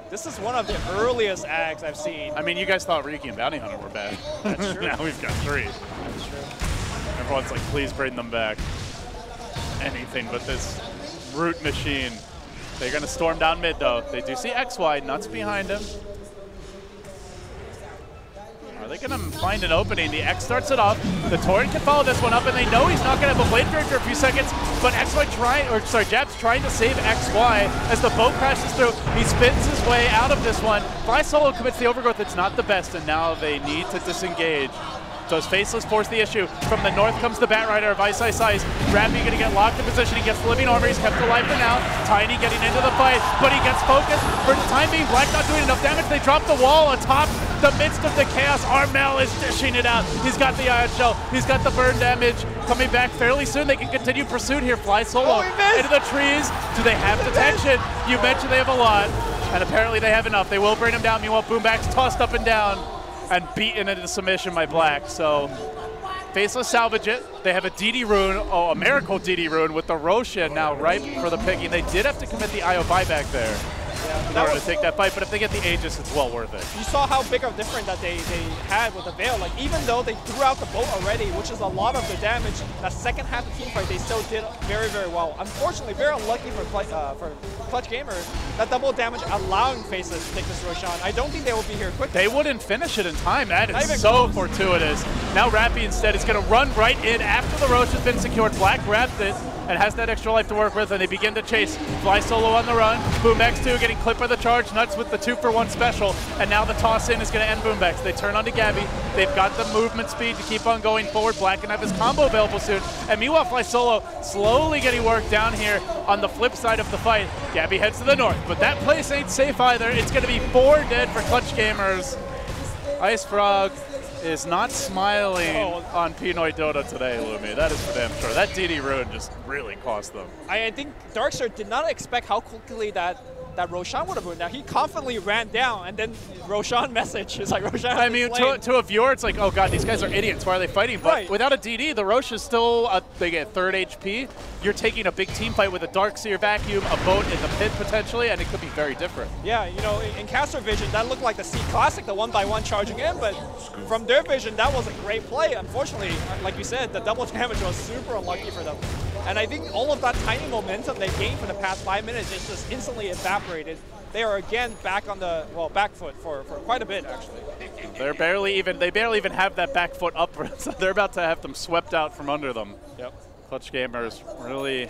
This is one of the earliest ags I've seen. I mean, you guys thought Riki and Bounty Hunter were bad. That's true. Now we've got 3. That's true. Everyone's like, please bring them back. Anything but this root machine. They're going to storm down mid, though. They do see XY. Nuts behind him. Are they going to find an opening? The X starts it off. The Torrent can follow this one up, and they know he's not going to have a Blade Breaker for a few seconds, but Jab's trying to save XY as the boat crashes through. He spins his way out of this one. Fly Solo commits the overgrowth. It's not the best, and now they need to disengage. So as Faceless force the issue. From the north comes the Bat Rider of Ice Ice Ice. Rappy going to get locked in position. He gets the living armor. He's kept alive for now. Tiny getting into the fight, but he gets focused. For the time being, Black not doing enough damage. They drop the wall atop the midst of the chaos. Armel is dishing it out. He's got the Ion Shell. He's got the burn damage. Coming back fairly soon. They can continue pursuit here. Fly Solo into the trees. Do they have detection? You mentioned they have a lot, and apparently they have enough. They will bring him down. Meanwhile, Boomback's tossed up and down and beaten into submission by Black. So Faceless salvage it. They have a DD rune, a miracle DD rune with the Roshan now ripe for the picking. They did have to commit the IO buyback there in order to take that fight, but if they get the Aegis, it's well worth it. You saw how big of a difference that they had with the Veil. Like, even though they threw out the boat already, which is a lot of the damage, that second half of the team fight, they still did very, very well. Unfortunately, very unlucky for Clutch Gamers, that double damage allowing Faceless to take this Roshan. I don't think they will be here quickly. They wouldn't finish it in time. That is so fortuitous. Now Rappy instead is going to run right in after the Rosh has been secured. Black grabbed it and has that extra life to work with, and they begin to chase. Fly Solo on the run. Boom X2 getting clipped by the charge. Nuts with the 2-for-1 special, and now the toss in is going to end Boombex. They turn onto Gabby. They've got the movement speed to keep on going forward. Black can have his combo available soon. And meanwhile, Fly Solo slowly getting work down here on the flip side of the fight. Gabby heads to the north, but that place ain't safe either. It's going to be 4 dead for Clutch Gamers. Ice Frog is not smiling on Pinoy Dota today, Lumi. That is for damn sure. That DD Ruin just really cost them. I think Darkster did not expect how quickly that Roshan would have ruined. Now he confidently ran down, and then Roshan message is like Roshan. I mean, to a viewer, it's like, oh god, these guys are idiots. Why are they fighting? But without a DD, the Rosh is still they get 3rd HP. You're taking a big team fight with a Darkseer vacuum, a boat in the pit potentially, and it could be very different. Yeah, you know, in caster vision, that looked like the C Classic, the 1x1 charging in, but from their vision, that was a great play. Unfortunately, like you said, the double damage was super unlucky for them. And I think all of that tiny momentum they gained for the past 5 minutes is just instantly evaporated. They are again back on the back foot for quite a bit actually. They barely even have that back foot up. So they're about to have them swept out from under them. Yep. Clutch Gamers really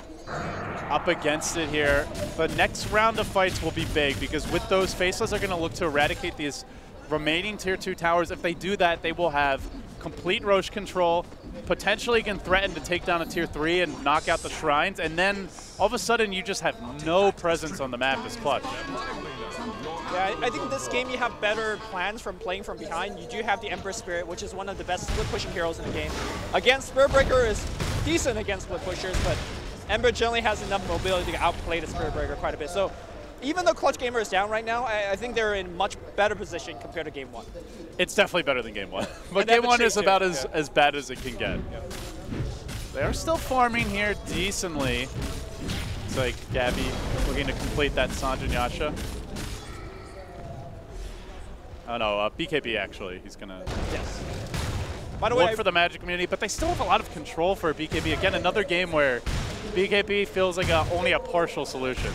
up against it here. The next round of fights will be big because with those Faceless are going to look to eradicate these remaining tier 2 towers. If they do that, they will have complete Roche control, potentially can threaten to take down a tier 3 and knock out the shrines, and then all of a sudden you just have no presence on the map as Clutch. Yeah, I think this game you have better plans from playing from behind. You do have the Emperor Spirit, which is one of the best split pushing heroes in the game. Again, Spirit Breaker is decent against split pushers, but Ember generally has enough mobility to outplay the Spirit Breaker quite a bit. So even though Clutch Gamer is down right now, I think they're in much better position compared to Game 1. It's definitely better than Game 1. But Game 1 is about as bad as it can get. Yeah. They are still farming here decently. It's like Gabby looking to complete that Sanjin Yasha. Oh no, BKB actually. He's going to By the way, look for the Magic community, but they still have a lot of control for BKB. Again, another game where BKB feels like only a partial solution.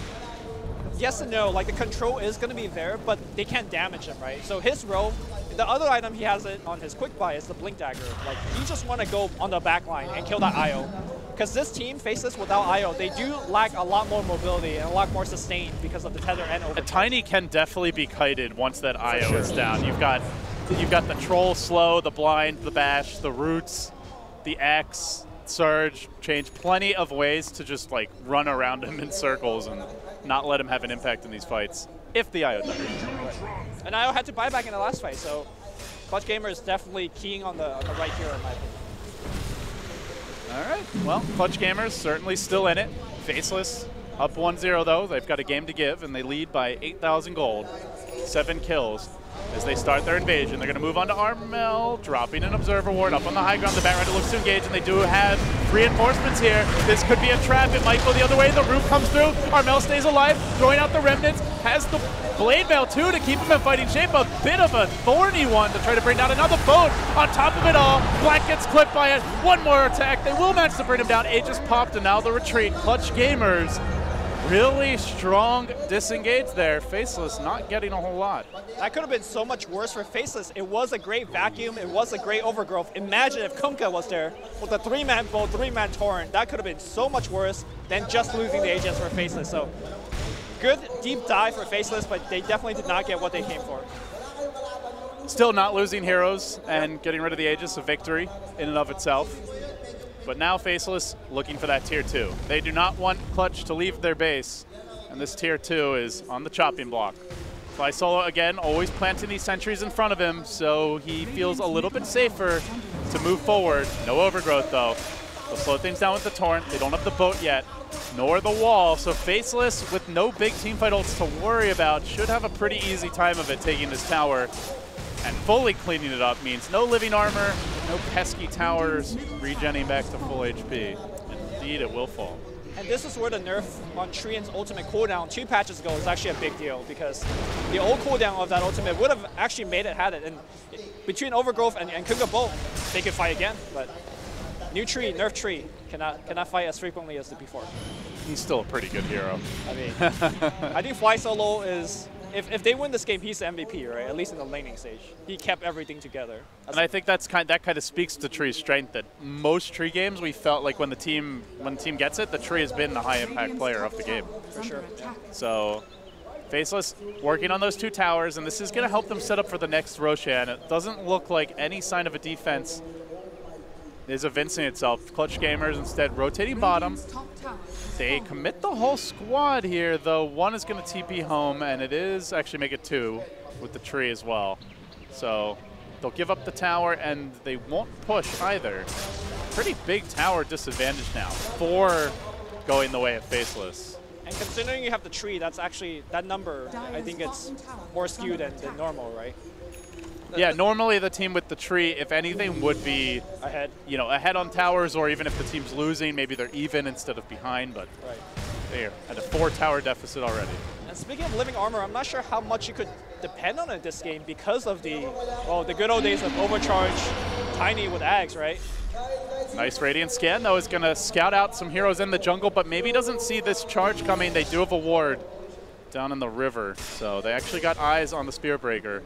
Yes and no, like the control is going to be there, but they can't damage him, right? So his role, the other item he has it on his quick buy is the Blink Dagger. Like, you just want to go on the back line and kill that IO. Because this team, Faceless without IO, they do lack a lot more mobility and a lot more sustain because of the tether and over. Tiny can definitely be kited once that IO is down. You've got the Troll Slow, the Blind, the Bash, the Roots, the X, Surge, change plenty of ways to just like run around him in circles and not let him have an impact in these fights if the IO does. And IO had to buy back in the last fight, so Clutch Gamer is definitely keying on the right hero in my opinion. All right, well, Clutch Gamers certainly still in it. Faceless up 1-0 though. They've got a game to give and they lead by 8,000 gold, 7 kills. As they start their invasion, they're going to move on to Armel, dropping an Observer Ward up on the high ground. The Batrider looks to engage, and they do have reinforcements here. This could be a trap. It might go the other way. The roof comes through. Armel stays alive, throwing out the remnants. Has the Blade Mail, too, to keep him in fighting shape. A bit of a thorny one to try to bring down another boat. On top of it all, Black gets clipped by it. One more attack. They will manage to bring him down. Aegis popped, and now the retreat. Clutch Gamers. Really strong disengage there. Faceless not getting a whole lot. That could have been so much worse for Faceless. It was a great vacuum. It was a great overgrowth. Imagine if Kunkka was there with a 3-man bow, 3-man torrent. That could have been so much worse than just losing the Aegis for Faceless. So good deep dive for Faceless, but they definitely did not get what they came for. Still not losing heroes and getting rid of the Aegis, a victory in and of itself. But now Faceless looking for that tier 2. They do not want Clutch to leave their base, and this tier 2 is on the chopping block. Fly Solo again, always planting these sentries in front of him, so he feels a little bit safer to move forward. No overgrowth though. They'll slow things down with the Torrent. They don't have the boat yet, nor the wall, so Faceless with no big teamfight ults to worry about should have a pretty easy time of it taking this tower. And fully cleaning it up means no living armor, no pesky towers, regenning back to full HP. Indeed, it will fall. And this is where the nerf on Trian's ultimate cooldown 2 patches ago is actually a big deal, because the old cooldown of that ultimate would have actually made it had it. And between Overgrowth and Kunkka both, they could fight again. But new Tree, nerf Tree, cannot fight as frequently as before. He's still a pretty good hero. I mean, I think Fly Solo is. If they win this game, he's the MVP, right? At least in the laning stage. He kept everything together. And I think that kind of speaks to Tree's strength, that most Tree games we felt like when the team gets it, the Tree has been the high impact player of the game. For sure. Yeah. So Faceless working on those 2 towers, and this is going to help them set up for the next Roshan. It doesn't look like any sign of a defense is evincing itself. Clutch Gamers instead rotating bottom. They commit the whole squad here, though. One is going to TP home, and it is actually make it 2 with the Tree as well. So They'll give up the tower, and they won't push either. Pretty big tower disadvantage now for going the way of Faceless. And considering you have the tree, that's actually, that number, I think it's more skewed than normal, right? Yeah, normally the team with the tree, if anything, would be ahead. You know, ahead on towers, or even if the team's losing, maybe they're even instead of behind. But right. They're at a 4-tower deficit already. And speaking of living armor, I'm not sure how much you could depend on it this game because of the good old days of overcharge Tiny with Ags, right? Nice Radiant scan, though, is going to scout out some heroes in the jungle, but maybe doesn't see this charge coming. They do have a ward down in the river, so they actually got eyes on the Spear Breaker.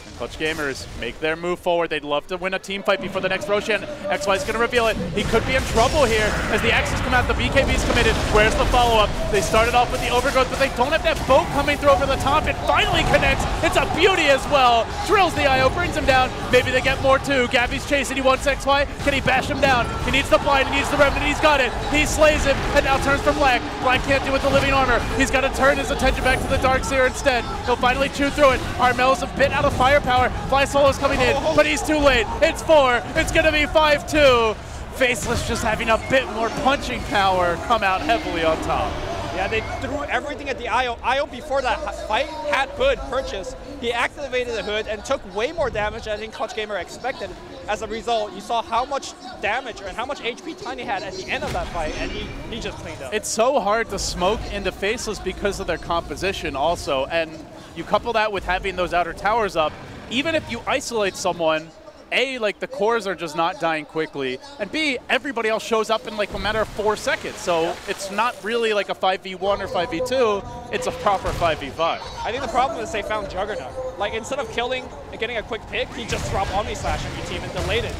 And Clutch Gamers make their move forward. They'd love to win a team fight before the next Roshan. XY is going to reveal it. He could be in trouble here as the X's come out. The BKB's committed. Where's the follow-up? They started off with the overgrowth, but they don't have that boat coming through over the top. It finally connects. It's a beauty as well. Drills the IO, brings him down. Maybe they get more too. Gabby's chasing. He wants XY. Can he bash him down? He needs the blind. He needs the remnant. He's got it. He slays him and now turns for Black. Black can't do it with the living armor. He's got to turn his attention back to the Darkseer instead. He'll finally chew through it. Armel's a bit out of firepower. Fly Solo's coming in, but he's too late. It's 4. It's going to be 5-2. Faceless just having a bit more punching power come out heavily on top. Yeah, they threw everything at the IO. IO before that fight had Hood purchased. He activated the Hood and took way more damage than I think Clutch Gamer expected. As a result, you saw how much damage and how much HP Tiny had at the end of that fight, and he just cleaned up. It's so hard to smoke into Faceless because of their composition also, and you couple that with having those outer towers up. Even if you isolate someone, A, like the cores are just not dying quickly, and B, everybody else shows up in like a matter of 4 seconds. So it's not really like a 5v1 or 5v2, it's a proper 5v5. I think the problem is they found Juggernaut. Like instead of killing and getting a quick pick, he just dropped Omni Slash on your team and delayed it.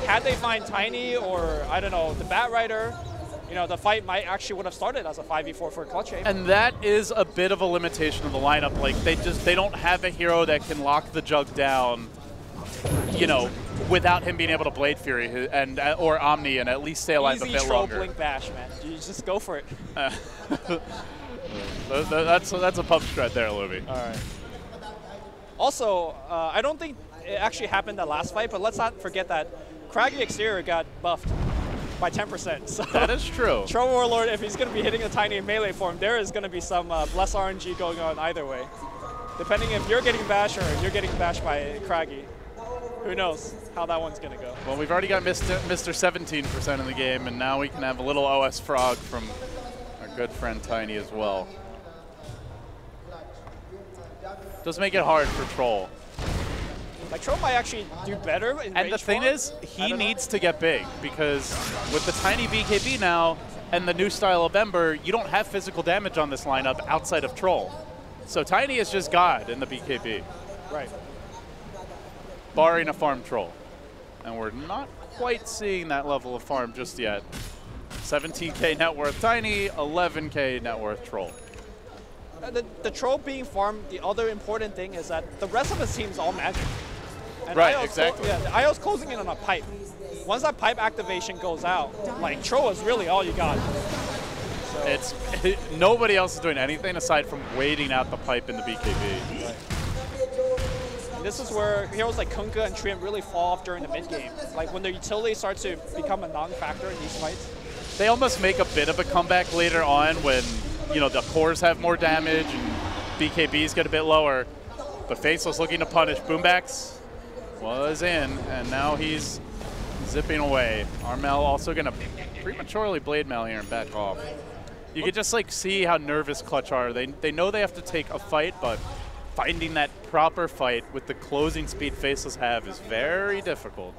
Had they find Tiny or, I don't know, the Bat Rider, you know, the fight might actually would have started as a 5v4 for Clutch Game. And that is a bit of a limitation of the lineup. Like they don't have a hero that can lock the Jug down, you know, without him being able to Blade Fury and or Omni and at least stay alive a bit longer. Blink Bash, man. You just go for it. That's a pump strat there, Luby. All right. Also, I don't think it actually happened that last fight, but let's not forget that Craggy Exterior got buffed by 10%. So that is true. Troll Warlord, if he's going to be hitting the Tiny in melee form, there is going to be some less RNG going on either way. Depending if you're getting bashed or you're getting bashed by Craggy. Who knows how that one's going to go. Well, we've already got Mr. 17% in the game, and now we can have a little OS Frog from our good friend Tiny as well. Does make it hard for Troll. Like, Troll might actually do better in And the thing is, he needs to get big, because with the Tiny BKB now and the new style of Ember, you don't have physical damage on this lineup outside of Troll. So Tiny is just God in the BKB. Right. Barring a farm Troll. And we're not quite seeing that level of farm just yet. 17k net worth Tiny, 11k net worth Troll. The Troll being farmed, the other important thing is that the rest of his team's all magic. And right, IO's exactly. Yeah, the IO's closing in on a pipe. Once that pipe activation goes out, like, Troll is really all you got. So. Nobody else is doing anything aside from waiting out the pipe in the BKB. Right. This is where heroes like Kunkka and Triumph really fall off during the mid game. Like when the utility starts to become a non-factor in these fights. They almost make a bit of a comeback later on when, you know, the cores have more damage and BKBs get a bit lower. But Faceless looking to punish. Boombacks was in, and now he's zipping away. Armel also going to prematurely Blade Mail here and back off. You can just like see how nervous Clutch are. They know they have to take a fight, but finding that proper fight with the closing speed Faceless have is very difficult.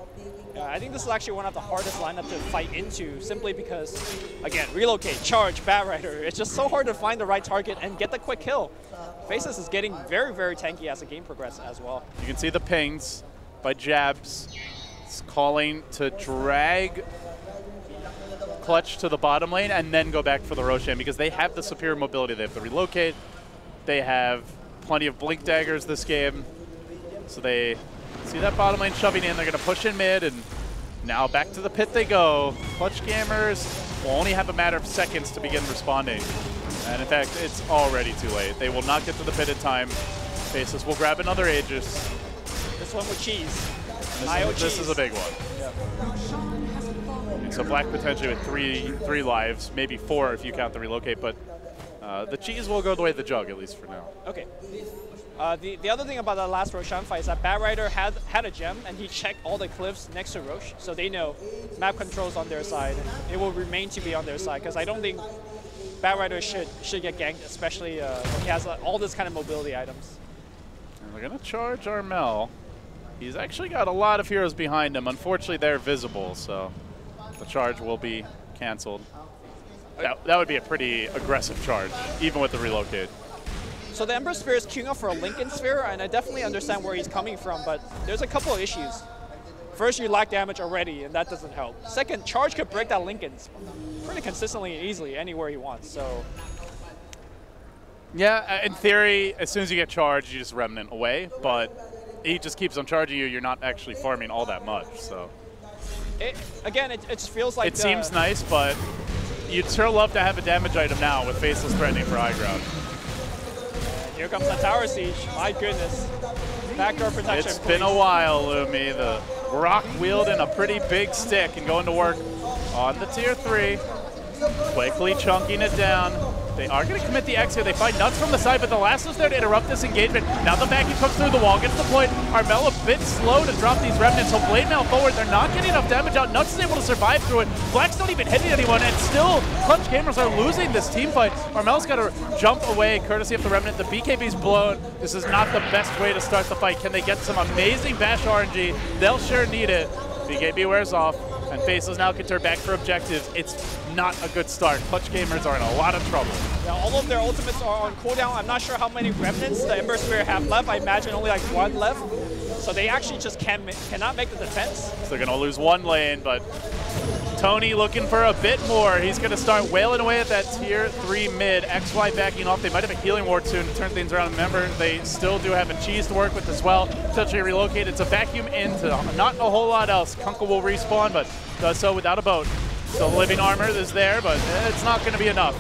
Yeah, I think this is actually one of the hardest lineup to fight into, simply because, again, relocate, charge, Bat Rider. It's just so hard to find the right target and get the quick kill. Faceless is getting very, very tanky as the game progresses as well. You can see the pings by Jabs. It's calling to drag Clutch to the bottom lane and then go back for the Roshan because they have the superior mobility. They have to relocate. They have plenty of blink daggers this game. So they see that bottom lane shoving in. They're going to push in mid, and now back to the pit they go. Clutch Gamers will only have a matter of seconds to begin responding. And in fact, it's already too late. They will not get to the pit in time. Faceless will grab another Aegis. This one with cheese. This is a big one. Yeah. And so Black potentially with three lives, maybe 4 if you count the relocate, but the cheese will go the way of the jug, at least for now. Okay. The other thing about the last Roshan fight is that Bat Rider had a gem, and he checked all the cliffs next to Roche, so they know map control's on their side. It will remain to be on their side, because I don't think Bat Rider should get ganked, especially when he has all this kind of mobility items. And they're going to charge Armel. He's actually got a lot of heroes behind him. Unfortunately, they're visible, so the charge will be canceled. That would be a pretty aggressive charge, even with the relocate. So the Ember Sphere is queuing up for a Lincoln Sphere, and I definitely understand where he's coming from, but there's a couple of issues. First, you lack damage already, and that doesn't help. Second, charge could break that Lincoln pretty consistently and easily anywhere he wants, so... Yeah, in theory, as soon as you get charged, you just Remnant away, but he just keeps on charging you. You're not actually farming all that much, so... It just feels like... It seems nice, but you'd sure love to have a damage item now with Faceless threatening for high ground. Here comes the tower siege. My goodness. Backdoor protection. It's been a while, Lumi. The Rock wielding a pretty big stick and going to work on the tier 3. Quickly chunking it down. They are going to commit the X here. They find Nuts from the side, but the last is there to interrupt this engagement. Now the vacuum comes through the wall, gets the point. Armel a bit slow to drop these remnants, so Blade Mail forward. They're not getting enough damage out. Nuts is able to survive through it. Black's not even hitting anyone, and still Clutch Gamers are losing this team fight. Armel's got to jump away, courtesy of the remnant. The BKB's blown. This is not the best way to start the fight. Can they get some amazing Bash RNG? They'll sure need it. BKB wears off, and Faceless now can turn back for objectives. It's not a good start. Clutch Gamers are in a lot of trouble. Yeah, all of their ultimates are on cooldown. I'm not sure how many remnants the Ember Sphere have left. I imagine only like 1 left. So they actually just cannot make the defense. So they're going to lose 1 lane, but Tony looking for a bit more. He's going to start wailing away at that tier 3 mid. XY backing off. They might have a healing ward soon to turn things around. Remember, they still do have a cheese to work with as well. Potentially relocate. It's a vacuum into not a whole lot else. Kunkka will respawn, but does so without a boat. So living armor is there, but it's not going to be enough.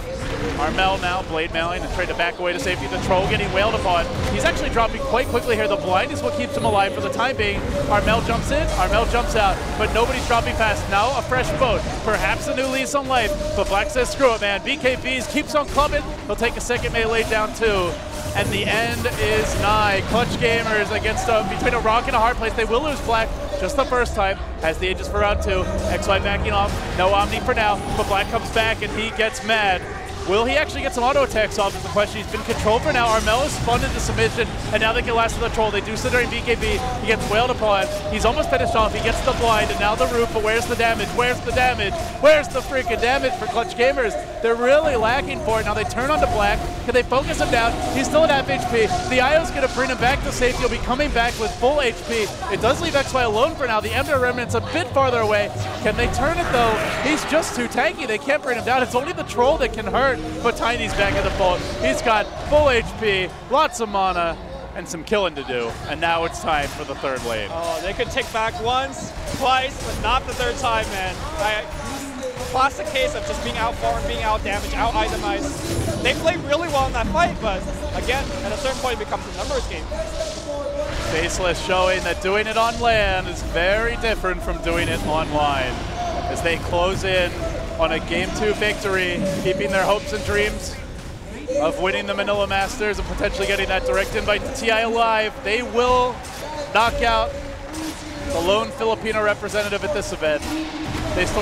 Armel now blade mailing and trying to back away to safety. The troll getting wailed upon. He's actually dropping quite quickly here. The blind is what keeps him alive for the time being. Armel jumps in, Armel jumps out, but nobody's dropping fast. Now a fresh boat, perhaps a new lease on life, but Black says screw it, man. BKBs keeps on clubbing. He'll take a second melee down too. And the end is nigh. Clutch Gamers against between a rock and a hard place. They will lose Black just the first time. Has the Aegis for round 2. XY backing off. No Omni for now, but Black comes back and he gets mad. Will he actually get some auto attacks off is the question. He's been controlled for now. Armel is spun into submission, and now they can last to the troll. They do so during BKB. He gets wailed upon. He's almost finished off. He gets the blind, and now the roof, but where's the damage? Where's the damage? Where's the freaking damage for Clutch Gamers? They're really lacking for it. Now they turn onto Black. Can they focus him down? He's still at half HP. The IO's going to bring him back to safety. He'll be coming back with full HP. It does leave XY alone for now. The Ember Remnant's a bit farther away. Can they turn it, though? He's just too tanky. They can't bring him down. It's only the troll that can hurt, but Tiny's back at the vault. He's got full HP, lots of mana, and some killing to do. And now it's time for the 3rd lane. Oh, they could take back once, twice, but not the 3rd time, man. Classic case of just being out-farmed, being out-damaged, out-itemized. They played really well in that fight, but again, at a certain point, it becomes a numbers game. Faceless showing that doing it on land is very different from doing it online. As they close in on a Game 2 victory, keeping their hopes and dreams of winning the Manila Masters and potentially getting that direct invite to TI Alive. They will knock out the lone Filipino representative at this event. They still